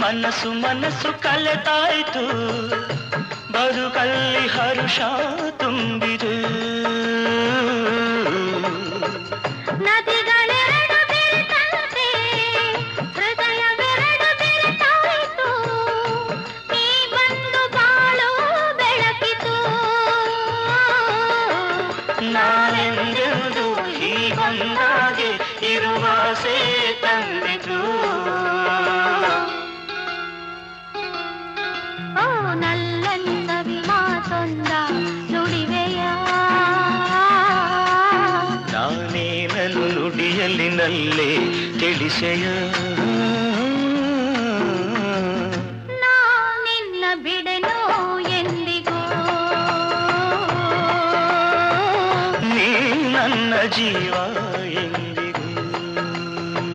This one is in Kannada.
ಮನಸ್ಸು ಮನಸ್ಸು ಕಲೆತಾಯ್ತು ಬದುಕಲ್ಲಿ ಹರುಷ ತುಂಬಿದೆ ನದಿಗಳೆರಡು ಬೆರೆತಂತೆ ಹೃದಯವೆರಡು ಬೆರೆತಾಯಿತು ನೀ ಬಂದು ಬಾಳು ಬೆಳಕಿತು ನಾನೆಂದೆಂದು ಹೀಗೊಂದಾಗೆ ಇರುವಾಸೆ ತಂದಿತು ಓ ನಲ್ಲನಿ ಸವಿ ಮಾತೊಂದ ನುಡಿವೆಯ ನಾನೇನನ್ನು ನುಡಿಯಲ್ಲಿ ನಲ್ಲೇ ತಿಳಿಸೆಯ